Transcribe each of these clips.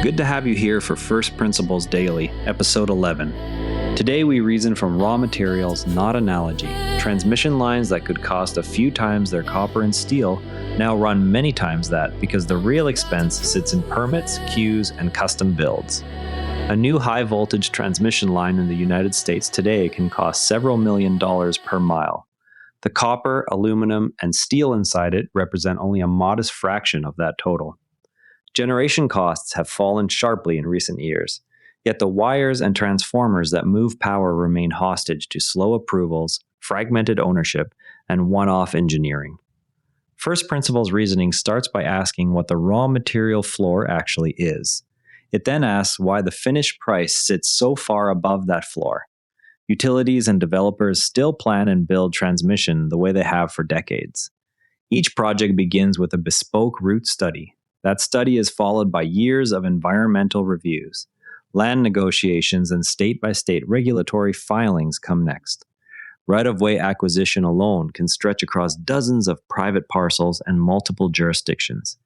Good to have you here for First Principles Daily, Episode 11. Today we reason from raw materials, not analogy. Transmission lines that could cost a few times their copper and steel now run many times that because the real expense sits in permits, queues, and custom builds. A new high-voltage transmission line in the United States today can cost several $millions per mile. The copper, aluminum, and steel inside it represent only a modest fraction of that total. Generation costs have fallen sharply in recent years, yet the wires and transformers that move power remain hostage to slow approvals, fragmented ownership, and one-off engineering. First Principles reasoning starts by asking what the raw material floor actually is. It then asks why the finished price sits so far above that floor. Utilities and developers still plan and build transmission the way they have for decades. Each project begins with a bespoke route study. That study is followed by years of environmental reviews. Land negotiations and state-by-state regulatory filings come next. Right-of-way acquisition alone can stretch across dozens of private parcels and multiple jurisdictions.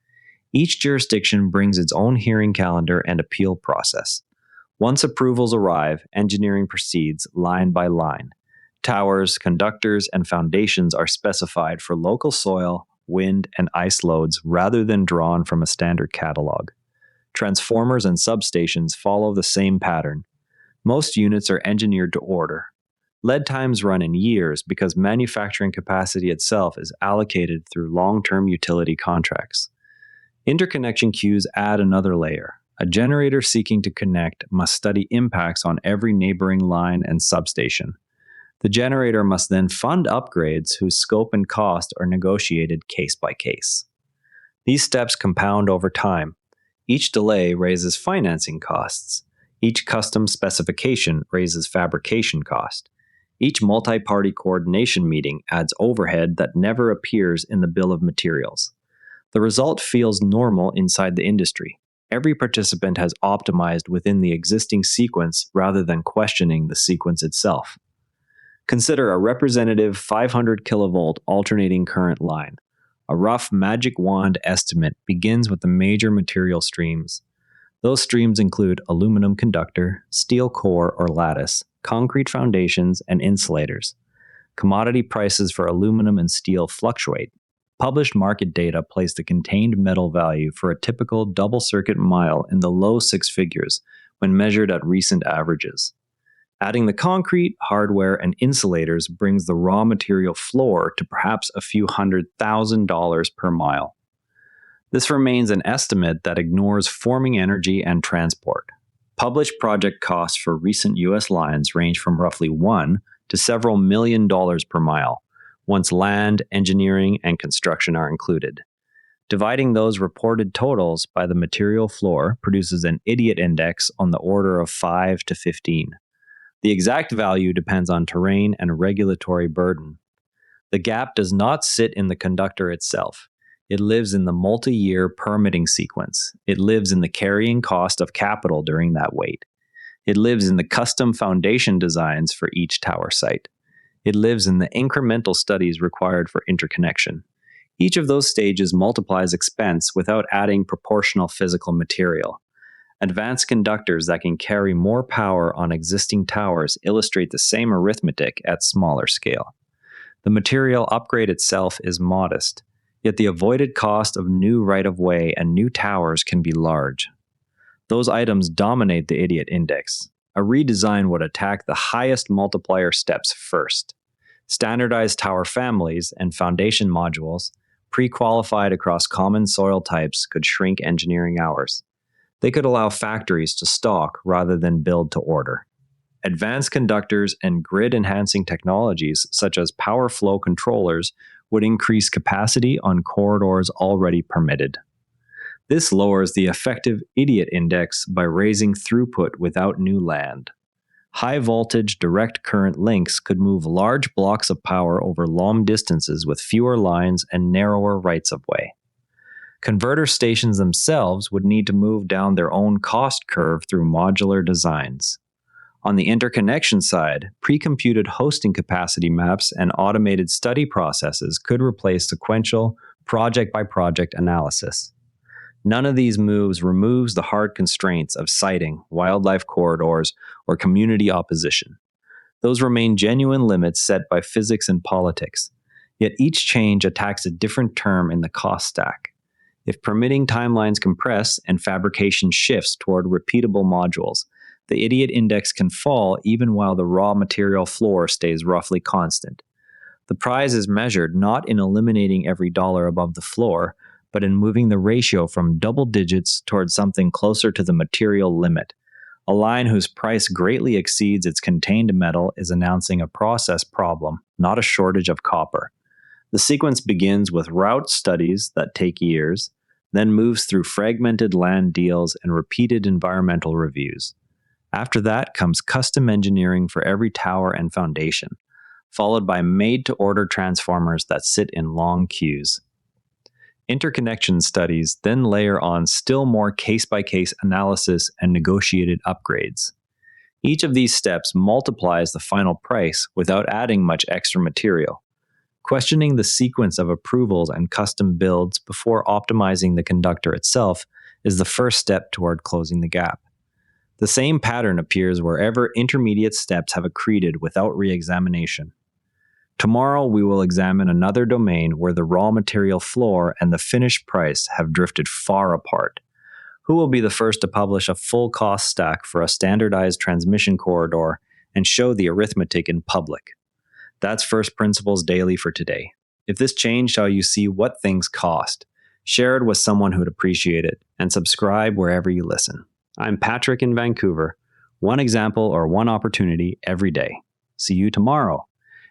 Each jurisdiction brings its own hearing calendar and appeal process. Once approvals arrive, engineering proceeds line by line. Towers, conductors, and foundations are specified for local soil, wind, and ice loads rather than drawn from a standard catalog. Transformers and substations follow the same pattern. Most units are engineered to order. Lead times run in years because manufacturing capacity itself is allocated through long-term utility contracts. Interconnection queues add another layer. A generator seeking to connect must study impacts on every neighboring line and substation. The generator must then fund upgrades whose scope and cost are negotiated case by case. These steps compound over time. Each delay raises financing costs. Each custom specification raises fabrication cost. Each multi-party coordination meeting adds overhead that never appears in the bill of materials. The result feels normal inside the industry. Every participant has optimized within the existing sequence rather than questioning the sequence itself. Consider a representative 500 kilovolt alternating current line. A rough magic wand estimate begins with the major material streams. Those streams include aluminum conductor, steel core or lattice, concrete foundations, and insulators. Commodity prices for aluminum and steel fluctuate. Published market data place the contained metal value for a typical double-circuit mile in the low six figures when measured at recent averages. Adding the concrete, hardware, and insulators brings the raw material floor to perhaps a few $100,000 per mile. This remains an estimate that ignores forming energy and transport. Published project costs for recent U.S. lines range from roughly $1 to several $1 million per mile, once land, engineering, and construction are included. Dividing those reported totals by the material floor produces an idiot index on the order of 5 to 15. The exact value depends on terrain and regulatory burden. The gap does not sit in the conductor itself. It lives in the multi-year permitting sequence. It lives in the carrying cost of capital during that wait. It lives in the custom foundation designs for each tower site. It lives in the incremental studies required for interconnection. Each of those stages multiplies expense without adding proportional physical material. Advanced conductors that can carry more power on existing towers illustrate the same arithmetic at smaller scale. The material upgrade itself is modest, yet the avoided cost of new right-of-way and new towers can be large. Those items dominate the idiot index. A redesign would attack the highest multiplier steps first. Standardized tower families and foundation modules, pre-qualified across common soil types, could shrink engineering hours. They could allow factories to stock rather than build to order. Advanced conductors and grid-enhancing technologies such as power flow controllers would increase capacity on corridors already permitted. This lowers the effective idiot index by raising throughput without new land. High-voltage direct current links could move large blocks of power over long distances with fewer lines and narrower rights-of-way. Converter stations themselves would need to move down their own cost curve through modular designs. On the interconnection side, pre-computed hosting capacity maps and automated study processes could replace sequential, project-by-project analysis. None of these moves removes the hard constraints of siting, wildlife corridors, or community opposition. Those remain genuine limits set by physics and politics. Yet each change attacks a different term in the cost stack. If permitting timelines compress and fabrication shifts toward repeatable modules, the idiot index can fall even while the raw material floor stays roughly constant. The prize is measured not in eliminating every dollar above the floor, but in moving the ratio from double digits towards something closer to the material limit. A line whose price greatly exceeds its contained metal is announcing a process problem, not a shortage of copper. The sequence begins with route studies that take years, then moves through fragmented land deals and repeated environmental reviews. After that comes custom engineering for every tower and foundation, followed by made-to-order transformers that sit in long queues. Interconnection studies then layer on still more case-by-case analysis and negotiated upgrades. Each of these steps multiplies the final price without adding much extra material. Questioning the sequence of approvals and custom builds before optimizing the conductor itself is the first step toward closing the gap. The same pattern appears wherever intermediate steps have accreted without re-examination. Tomorrow we will examine another domain where the raw material floor and the finished price have drifted far apart. Who will be the first to publish a full cost stack for a standardized transmission corridor and show the arithmetic in public? That's First Principles Daily for today. If this changed how you see what things cost, share it with someone who'd appreciate it, and subscribe wherever you listen. I'm Patrick in Vancouver. One example or one opportunity every day. See you tomorrow.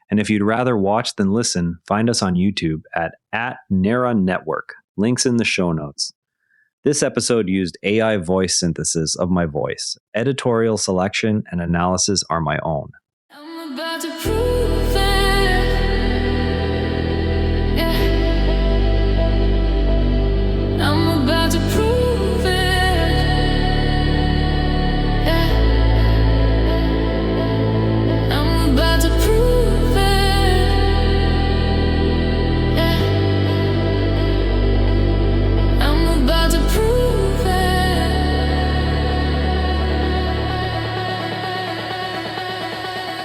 And if you'd rather watch than listen, find us on YouTube at Nerra Network. Links in the show notes. This episode used AI voice synthesis of my voice. Editorial selection and analysis are my own. I'm about to prove